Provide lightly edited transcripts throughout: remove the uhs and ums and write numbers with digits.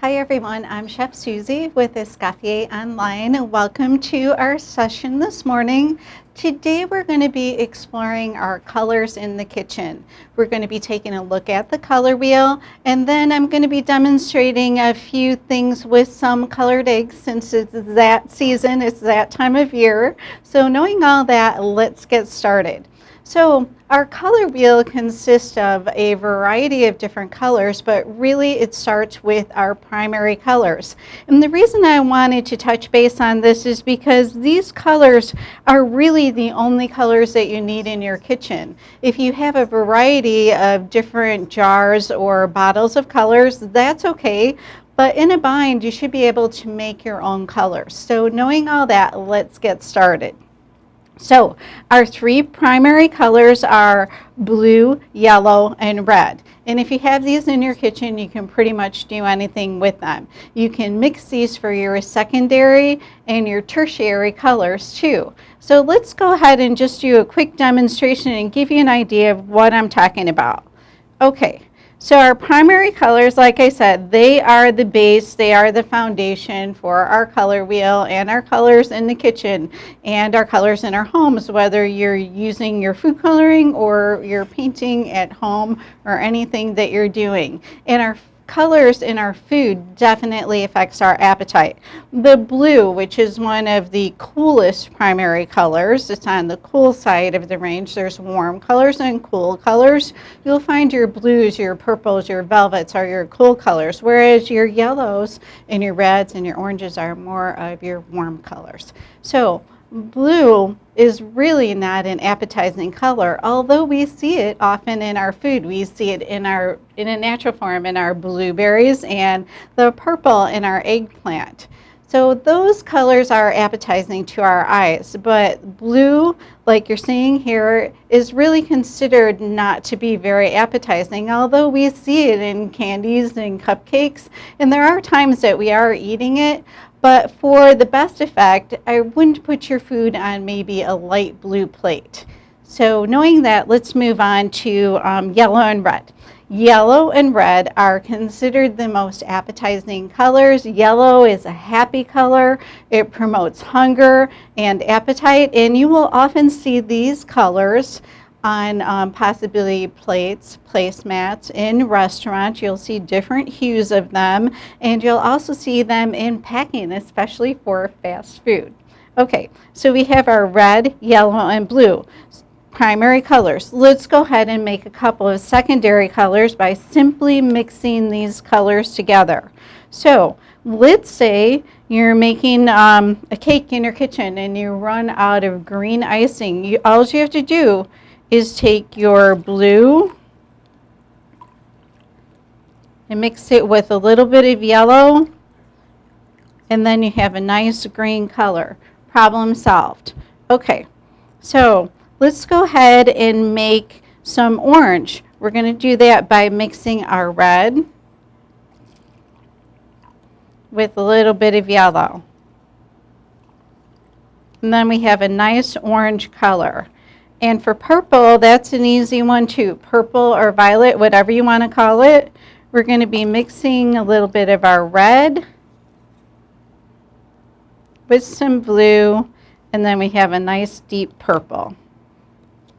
Hi everyone, I'm Chef Susie with Escoffier Online. Welcome to our session this morning. Today we're going to be exploring our colors in the kitchen. We're going to be taking a look at the color wheel, and then I'm going to be demonstrating a few things with some colored eggs since it's that season, it's that time of year. So knowing all that, let's get started. So our color wheel consists of a variety of different colors, but really it starts with our primary colors. And the reason I wanted to touch base on this is because these colors are really the only colors that you need in your kitchen. If you have a variety of different jars or bottles of colors, that's okay. But in a bind, you should be able to make your own colors. So knowing all that, let's get started. So our three primary colors are blue, yellow, and red. And if you have these in your kitchen, you can pretty much do anything with them. You can mix these for your secondary and your tertiary colors too. So let's go ahead and just do a quick demonstration and give you an idea of what I'm talking about. Okay. So our primary colors, like I said, they are the base, they are the foundation for our color wheel and our colors in the kitchen and our colors in our homes, whether you're using your food coloring or you're painting at home or anything that you're doing. And our colors in our food definitely affects our appetite. The blue, which is one of the coolest primary colors, it's on the cool side of the range. There's warm colors and cool colors. You'll find your blues, your purples, your velvets are your cool colors, whereas your yellows and your reds and your oranges are more of your warm colors. So blue is really not an appetizing color, although we see it often in our food. We see it in a natural form in our blueberries and the purple in our eggplant. So those colors are appetizing to our eyes, but blue, like you're seeing here, is really considered not to be very appetizing, although we see it in candies and cupcakes, and there are times that we are eating it. But for the best effect, I wouldn't put your food on maybe a light blue plate. So knowing that, let's move on to yellow and red. Yellow and red are considered the most appetizing colors. Yellow is a happy color. It promotes hunger and appetite, and you will often see these colors on possibly plates, placemats, in restaurants. You'll see different hues of them, and you'll also see them in packing, especially for fast food. Okay, so we have our red, yellow, and blue primary colors. Let's go ahead and make a couple of secondary colors by simply mixing these colors together. So let's say you're making a cake in your kitchen and you run out of green icing. All you have to do is take your blue and mix it with a little bit of yellow, and then you have a nice green color. Problem solved. Okay, so let's go ahead and make some orange. We're going to do that by mixing our red with a little bit of yellow. And then we have a nice orange color. And for purple, that's an easy one too. Purple or violet, whatever you want to call it. We're going to be mixing a little bit of our red with some blue, and then we have a nice deep purple.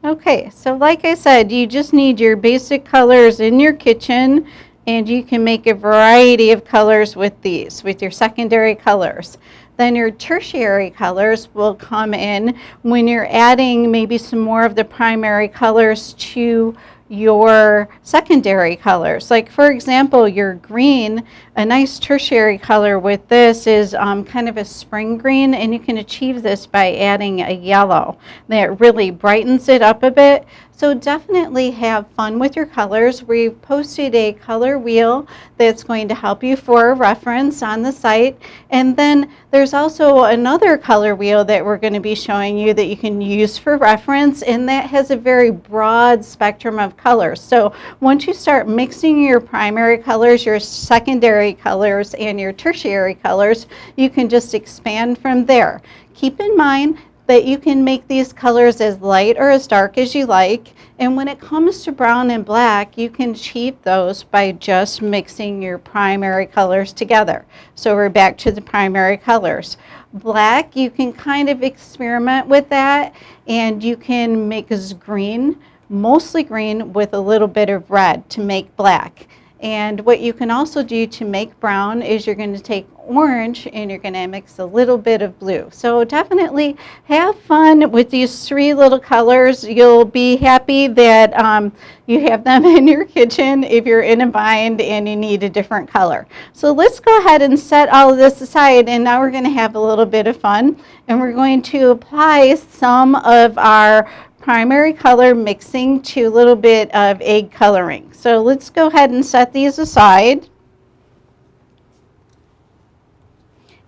Okay, so like I said, you just need your basic colors in your kitchen, and you can make a variety of colors with these, with your secondary colors. Then your tertiary colors will come in when you're adding maybe some more of the primary colors to your secondary colors. Like for example, your green, a nice tertiary color with this is kind of a spring green, and you can achieve this by adding a yellow that really brightens it up a bit. So definitely have fun with your colors. We've posted a color wheel that's going to help you for reference on the site. And then there's also another color wheel that we're going to be showing you that you can use for reference, and that has a very broad spectrum of colors. So once you start mixing your primary colors, your secondary colors, and your tertiary colors, you can just expand from there. Keep in mind, that you can make these colors as light or as dark as you like. And when it comes to brown and black, you can achieve those by just mixing your primary colors together. So we're back to the primary colors. Black, you can kind of experiment with that, and you can mix green, mostly green, with a little bit of red to make black. And what you can also do to make brown is you're going to take orange and you're going to mix a little bit of blue. So definitely have fun with these three little colors. You'll be happy that you have them in your kitchen if you're in a bind and you need a different color. So let's go ahead and set all of this aside, and now we're going to have a little bit of fun, and we're going to apply some of our primary color mixing to a little bit of egg coloring. So let's go ahead and set these aside.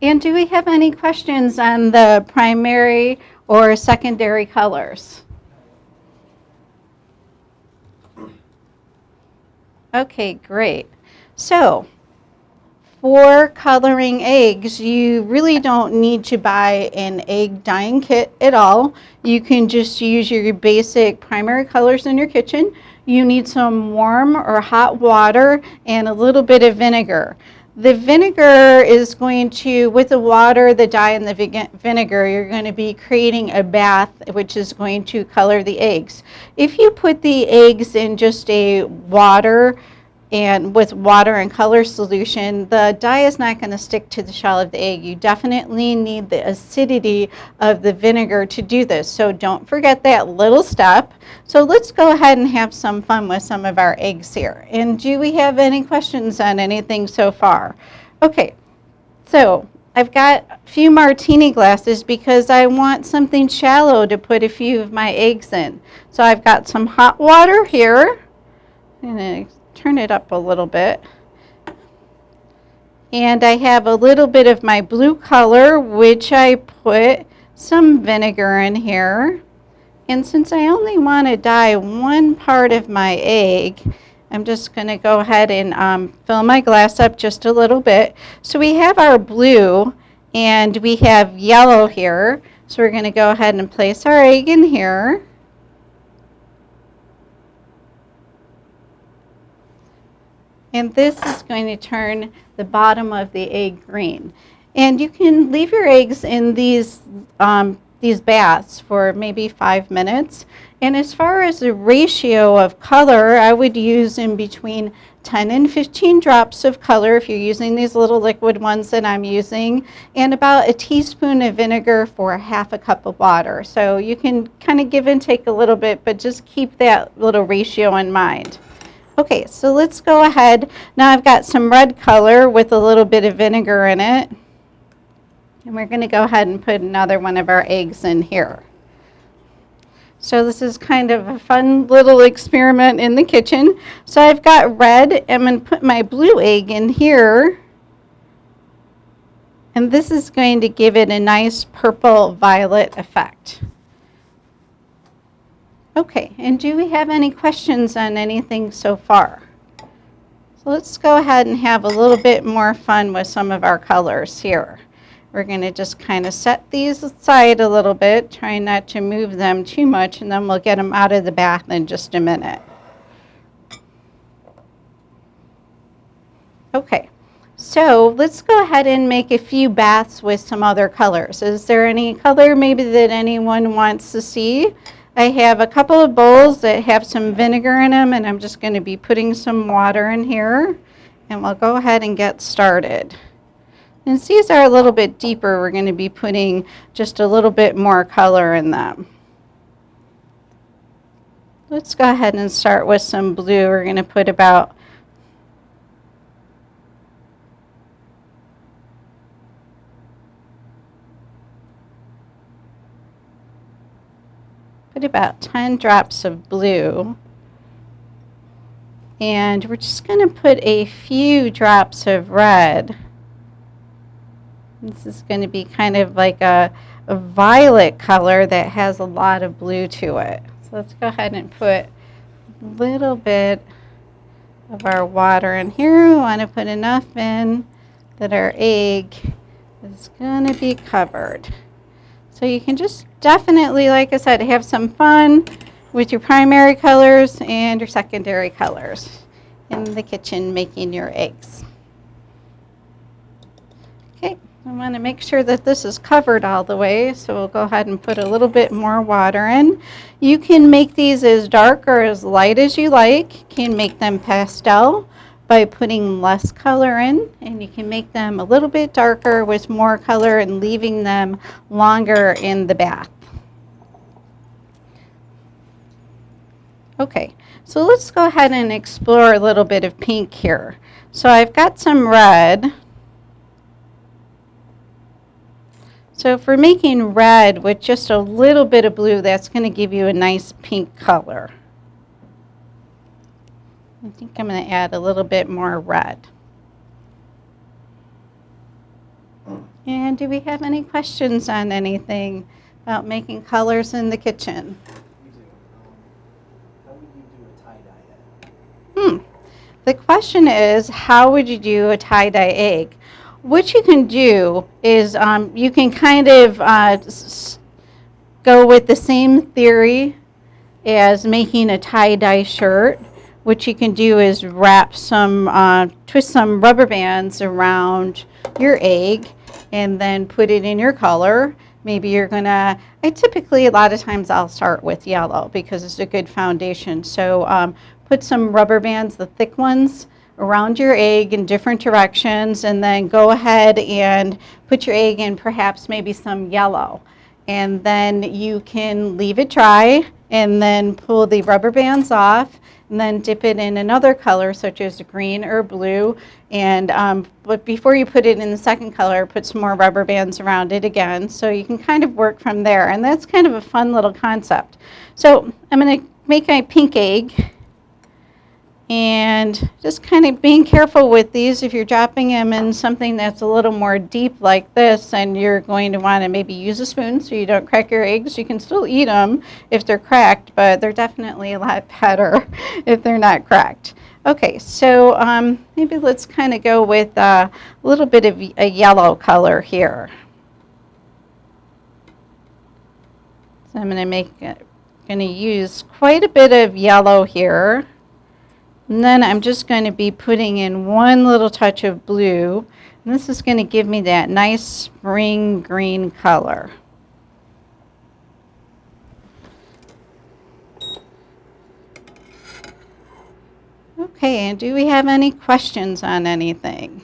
And do we have any questions on the primary or secondary colors? Okay, great. So for coloring eggs, you really don't need to buy an egg dyeing kit at all. You can just use your basic primary colors in your kitchen. You need some warm or hot water and a little bit of vinegar. The vinegar is going to, with the water, the dye, and the vinegar, you're going to be creating a bath which is going to color the eggs. If you put the eggs in just a water and with water and color solution, the dye is not going to stick to the shell of the egg. You definitely need the acidity of the vinegar to do this. So don't forget that little step. So let's go ahead and have some fun with some of our eggs here. And do we have any questions on anything so far? Okay, so I've got a few martini glasses because I want something shallow to put a few of my eggs in. So I've got some hot water here. I'm going to turn it up a little bit. And I have a little bit of my blue color, which I put some vinegar in here. And since I only want to dye one part of my egg, I'm just going to go ahead and fill my glass up just a little bit. So we have our blue and we have yellow here. So we're going to go ahead and place our egg in here. And this is going to turn the bottom of the egg green. And you can leave your eggs in these baths for maybe 5 minutes. And as far as the ratio of color, I would use in between 10 and 15 drops of color if you're using these little liquid ones that I'm using, and about a teaspoon of vinegar for half a cup of water. So you can kind of give and take a little bit, but just keep that little ratio in mind. Okay, so let's go ahead. Now I've got some red color with a little bit of vinegar in it. And we're going to go ahead and put another one of our eggs in here. So this is kind of a fun little experiment in the kitchen. So I've got red. I'm going to put my blue egg in here. And this is going to give it a nice purple violet effect. Okay, and do we have any questions on anything so far? So let's go ahead and have a little bit more fun with some of our colors here. We're going to just kind of set these aside a little bit, trying not to move them too much, and then we'll get them out of the bath in just a minute. Okay, so let's go ahead and make a few baths with some other colors. Is there any color maybe that anyone wants to see? I have a couple of bowls that have some vinegar in them, and I'm just going to be putting some water in here, and we'll go ahead and get started. And these are a little bit deeper. We're going to be putting just a little bit more color in them. Let's go ahead and start with some blue. We're going to put about about 10 drops of blue, and we're just going to put a few drops of red. This is going to be kind of like a violet color that has a lot of blue to it. So let's go ahead and put a little bit of our water in here. We want to put enough in that our egg is going to be covered. So you can just definitely, like I said, have some fun with your primary colors and your secondary colors in the kitchen making your eggs. Okay, I want to make sure that this is covered all the way, so we'll go ahead and put a little bit more water in. You can make these as dark or as light as you like. You can make them pastel by putting less color in, and you can make them a little bit darker with more color and leaving them longer in the bath. Okay, so let's go ahead and explore a little bit of pink here. So I've got some red. So if we're making red with just a little bit of blue, that's going to give you a nice pink color. I think I'm going to add a little bit more red. And do we have any questions on anything about making colors in the kitchen? We do. How would you do a tie-dye egg? The question is, how would you do a tie-dye egg? What you can do is you can kind of go with the same theory as making a tie-dye shirt. What you can do is wrap some, twist some rubber bands around your egg and then put it in your color. Maybe you're gonna, a lot of times I'll start with yellow because it's a good foundation. So put some rubber bands, the thick ones, around your egg in different directions, and then go ahead and put your egg in perhaps maybe some yellow. And then you can leave it dry and then pull the rubber bands off and then dip it in another color such as green or blue. And but before you put it in the second color, put some more rubber bands around it again. So you can kind of work from there. And that's kind of a fun little concept. So I'm going to make a pink egg. And just kind of being careful with these. If you're dropping them in something that's a little more deep like this, and you're going to want to maybe use a spoon so you don't crack your eggs. You can still eat them if they're cracked, but they're definitely a lot better if they're not cracked. Okay, so maybe let's kind of go with a little bit of a yellow color here. So I'm going to use quite a bit of yellow here. And then I'm just going to be putting in one little touch of blue. And this is going to give me that nice spring green color. Okay, and do we have any questions on anything?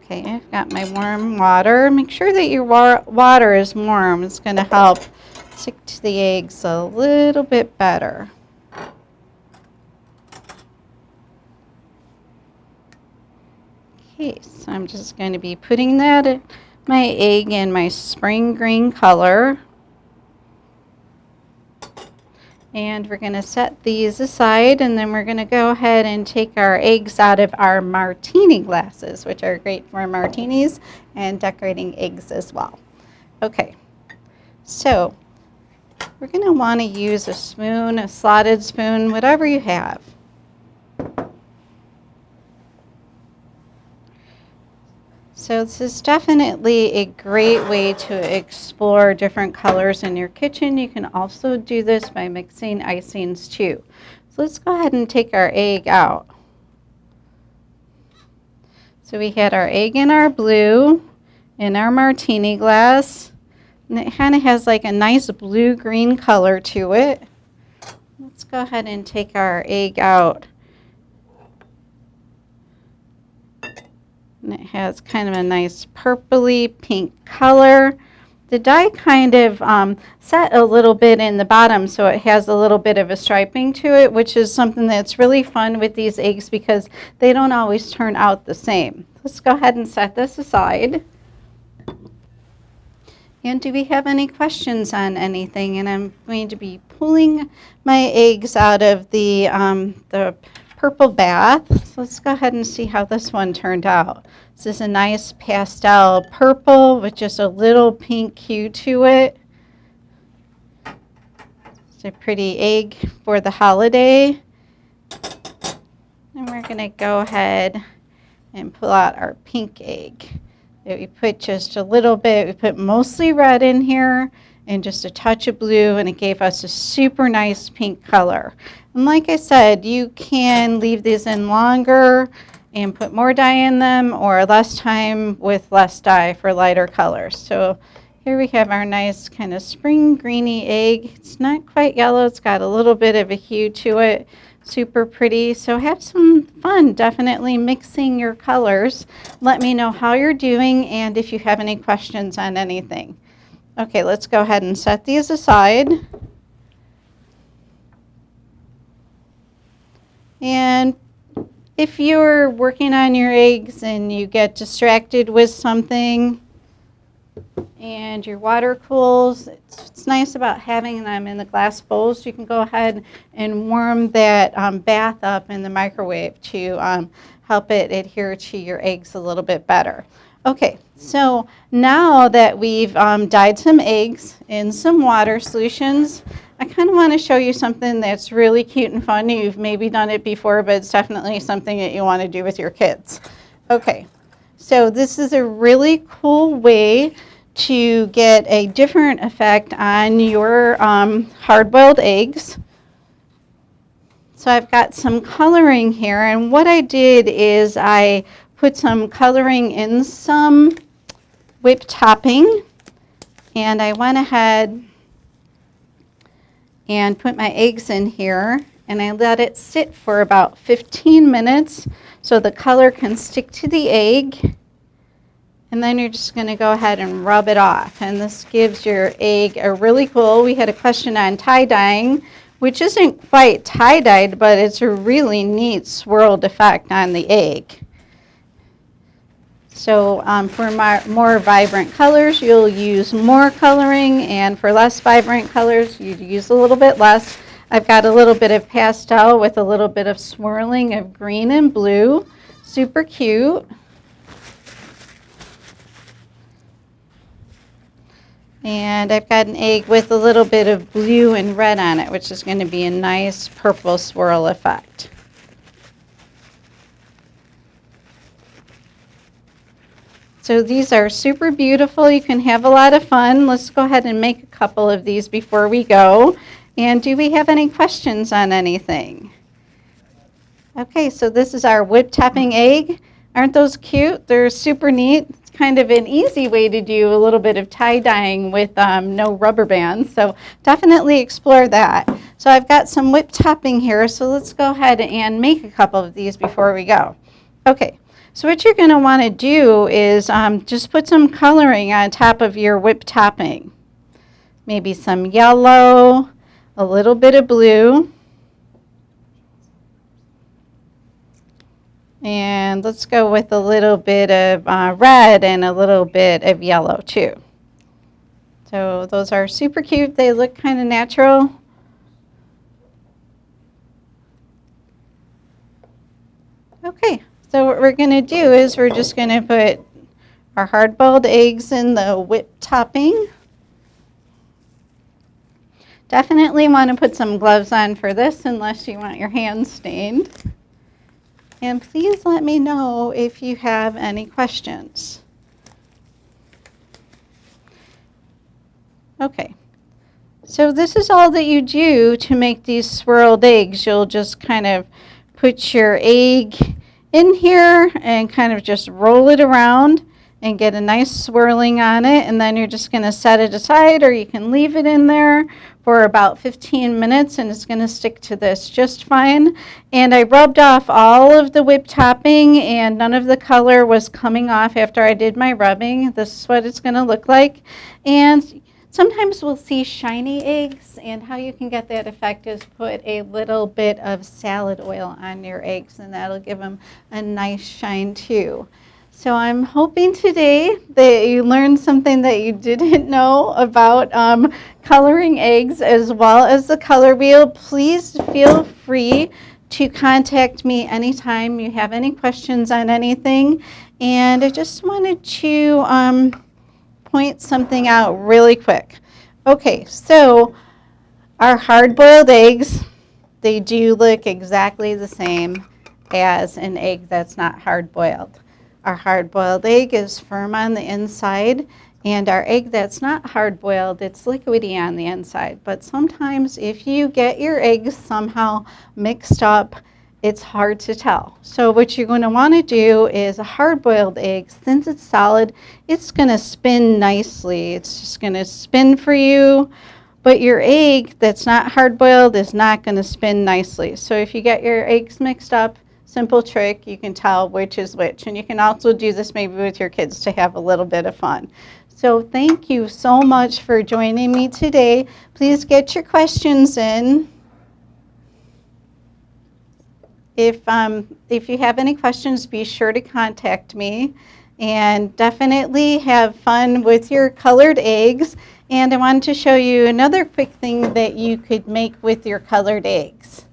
Okay, I've got my warm water. Make sure that your water is warm. It's going to help stick to the eggs a little bit better. Okay, so I'm just going to be putting that my egg in my spring green color. And we're going to set these aside, and then we're going to go ahead and take our eggs out of our martini glasses, which are great for martinis and decorating eggs as well. Okay, so we're going to want to use a spoon, a slotted spoon, whatever you have. So this is definitely a great way to explore different colors in your kitchen. You can also do this by mixing icings too. So let's go ahead and take our egg out. So we had our egg in our blue, in our martini glass, and it kind of has like a nice blue-green color to it. Let's go ahead and take our egg out. And it has kind of a nice purpley pink color. The dye kind of set a little bit in the bottom, so it has a little bit of a striping to it, which is something that's really fun with these eggs because they don't always turn out the same. Let's go ahead and set this aside. And do we have any questions on anything? And I'm going to be pulling my eggs out of the purple bath. So let's go ahead and see how this one turned out. This is a nice pastel purple with just a little pink hue to it. It's a pretty egg for the holiday. And we're going to go ahead and pull out our pink egg. We put just a little bit, we put mostly red in here and just a touch of blue, and it gave us a super nice pink color. And like I said, you can leave these in longer and put more dye in them, or less time with less dye for lighter colors. So here we have our nice kind of spring greeny egg. It's not quite yellow, it's got a little bit of a hue to it. Super pretty. So have some fun definitely mixing your colors. Let me know how you're doing and if you have any questions on anything. Okay, let's go ahead and set these aside. And if you're working on your eggs and you get distracted with something and your water cools, it's nice about having them in the glass bowls. You can go ahead and warm that bath up in the microwave to help it adhere to your eggs a little bit better. Okay, so now that we've dyed some eggs in some water solutions, I kind of want to show you something that's really cute and fun. You've maybe done it before, but it's definitely something that you want to do with your kids. Okay, so this is a really cool way to get a different effect on your hard-boiled eggs. So I've got some coloring here, and what I did is I put some coloring in some whipped topping, and I went ahead and put my eggs in here, and I let it sit for about 15 minutes so the color can stick to the egg. And then you're just going to go ahead and rub it off. And this gives your egg a really cool, we had a question on tie-dyeing, which isn't quite tie-dyed, but it's a really neat swirled effect on the egg. So for more vibrant colors, you'll use more coloring, and for less vibrant colors, you'd use a little bit less. I've got a little bit of pastel with a little bit of swirling of green and blue. Super cute. And I've got an egg with a little bit of blue and red on it, which is going to be a nice purple swirl effect. So these are super beautiful. You can have a lot of fun. Let's go ahead and make a couple of these before we go. And do we have any questions on anything? Okay, so this is our whipped topping egg. Aren't those cute? They're super neat. It's kind of an easy way to do a little bit of tie-dyeing with no rubber bands. So definitely explore that. So I've got some whipped topping here. So let's go ahead and make a couple of these before we go. Okay. So what you're going to want to do is just put some coloring on top of your whipped topping. Maybe some yellow, a little bit of blue. And let's go with a little bit of red and a little bit of yellow too. So those are super cute. They look kind of natural. Okay. So what we're going to do is we're just going to put our hard-boiled eggs in the whipped topping. Definitely want to put some gloves on for this unless you want your hands stained. And please let me know if you have any questions. Okay. So this is all that you do to make these swirled eggs. You'll just kind of put your egg in here and kind of just roll it around and get a nice swirling on it, and then you're just going to set it aside, or you can leave it in there for about 15 minutes and it's going to stick to this just fine. And I rubbed off all of the whipped topping and none of the color was coming off after I did my rubbing. This is what it's going to look like. And sometimes we'll see shiny eggs, and how you can get that effect is put a little bit of salad oil on your eggs, and that'll give them a nice shine too. So I'm hoping today that you learned something that you didn't know about coloring eggs as well as the color wheel. Please feel free to contact me anytime you have any questions on anything. And I just wanted to point something out really quick. Okay, so our hard-boiled eggs, they do look exactly the same as an egg that's not hard-boiled. Our hard-boiled egg is firm on the inside, and our egg that's not hard-boiled, it's liquidy on the inside. But sometimes if you get your eggs somehow mixed up, it's hard to tell. So what you're going to want to do is a hard-boiled egg, since it's solid, it's going to spin nicely. It's just going to spin for you. But your egg that's not hard-boiled is not going to spin nicely. So if you get your eggs mixed up, simple trick, you can tell which is which. And you can also do this maybe with your kids to have a little bit of fun. So thank you so much for joining me today. Please get your questions in. If you have any questions, be sure to contact me. And definitely have fun with your colored eggs. And I wanted to show you another quick thing that you could make with your colored eggs.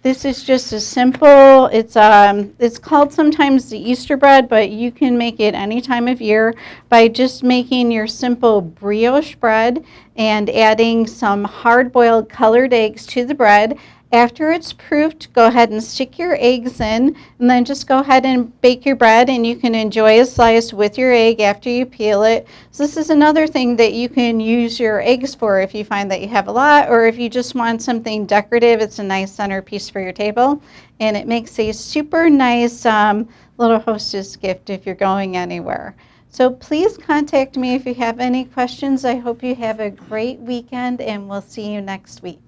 This is just a simple, it's called sometimes the Easter bread, but you can make it any time of year by just making your simple brioche bread and adding some hard-boiled colored eggs to the bread. After it's proofed, go ahead and stick your eggs in, and then just go ahead and bake your bread, and you can enjoy a slice with your egg after you peel it. So this is another thing that you can use your eggs for if you find that you have a lot, or if you just want something decorative. It's a nice centerpiece for your table, and it makes a super nice little hostess gift if you're going anywhere. So please contact me if you have any questions. I hope you have a great weekend, and we'll see you next week.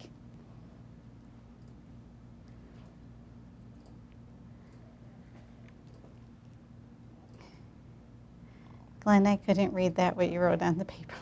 Glenn, I couldn't read that, what you wrote on the paper.